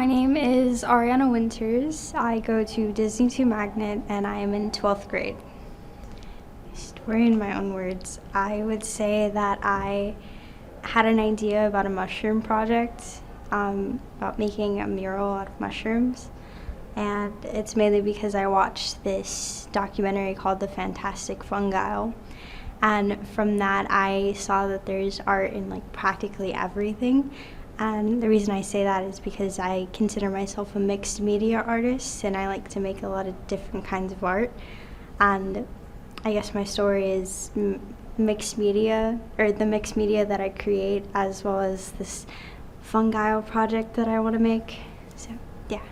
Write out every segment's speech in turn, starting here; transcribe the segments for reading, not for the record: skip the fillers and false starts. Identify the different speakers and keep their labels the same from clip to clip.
Speaker 1: My name is Ariana Winters. I go to Disney 2 Magnet and I am in 12th grade. Story in my own words. I would say that I had an idea about a mushroom project, about making a mural out of mushrooms. And it's mainly because I watched this documentary called The Fantastic Fungi. And from that, I saw that there's art in like practically everything. And the reason I say that is because I consider myself a mixed media artist and I like to make a lot of different kinds of art. And I guess my story is mixed media, or the mixed media that I create, as well as this fungi project that I want to make. So, yeah.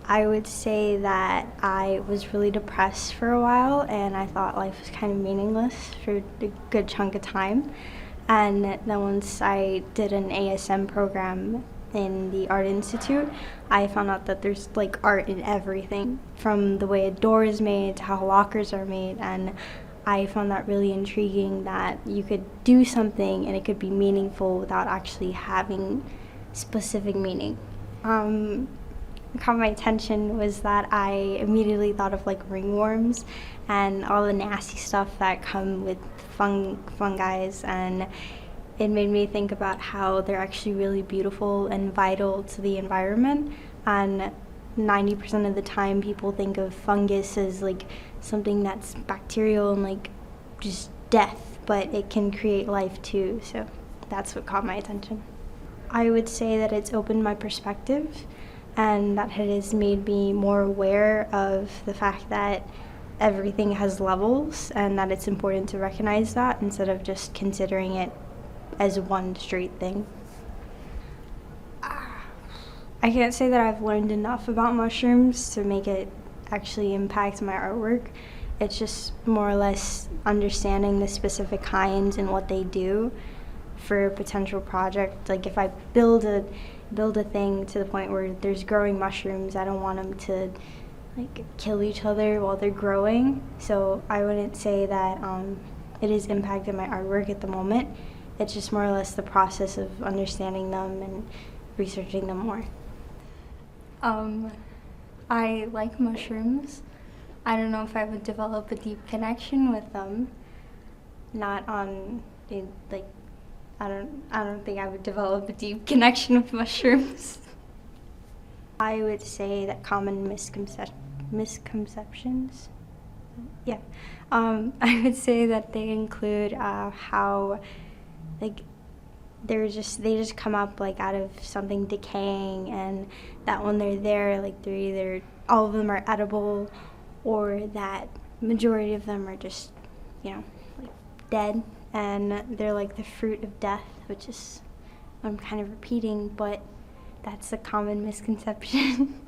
Speaker 1: I would say that I was really depressed for a while and I thought life was kind of meaningless for a good chunk of time. And then once I did an ASM program in the Art Institute, I found out that there's like art in everything, from the way a door is made to how lockers are made. And I found that really intriguing, that you could do something and it could be meaningful without actually having specific meaning. What caught my attention was that I immediately thought of like ringworms and all the nasty stuff that come with fungi, and it made me think about how they're actually really beautiful and vital to the environment. And 90% of the time people think of fungus as like something that's bacterial and like just death, but it can create life too. So that's what caught my attention. I would say that it's opened my perspective and that it has made me more aware of the fact that everything has levels and that it's important to recognize that instead of just considering it as one straight thing. I can't say that I've learned enough about mushrooms to make it actually impact my artwork. It's just more or less understanding the specific kinds and what they do for a potential project. Like if I build a thing to the point where there's growing mushrooms, I don't want them to like kill each other while they're growing. So I wouldn't say that it has impacted my artwork at the moment. It's just more or less the process of understanding them and researching them more. I like mushrooms. I don't know if I would develop a deep connection with them. Not on like I don't think I would develop a deep connection with mushrooms. I would say that common misconceptions. Yeah. I would say that they include how like they just come up like out of something decaying, and that when they're there, like they're either all of them are edible or that majority of them are just, like dead. And they're like the fruit of death, which is what I'm kind of repeating, but that's a common misconception.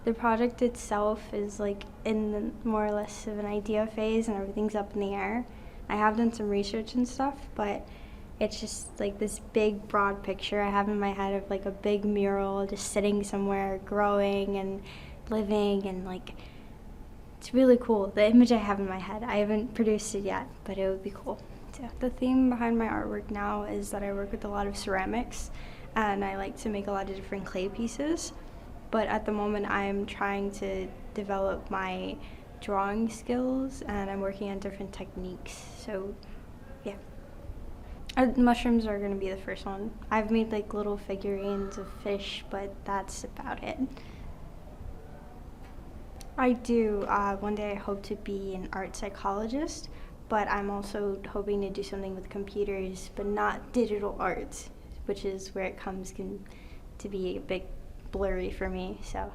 Speaker 1: The project itself is like in the more or less of an idea phase and everything's up in the air. I have done some research and stuff, but it's just like this big broad picture I have in my head of like a big mural just sitting somewhere growing and living, and like it's really cool, the image I have in my head. I haven't produced it yet, but it would be cool. So the theme behind my artwork now is that I work with a lot of ceramics and I like to make a lot of different clay pieces. But at the moment I'm trying to develop my drawing skills and I'm working on different techniques. So yeah. Mushrooms are going to be the first one. I've made like little figurines of fish, but that's about it. I do. One day I hope to be an art psychologist, but I'm also hoping to do something with computers, but not digital art, which is where it comes to be a bit blurry for me. So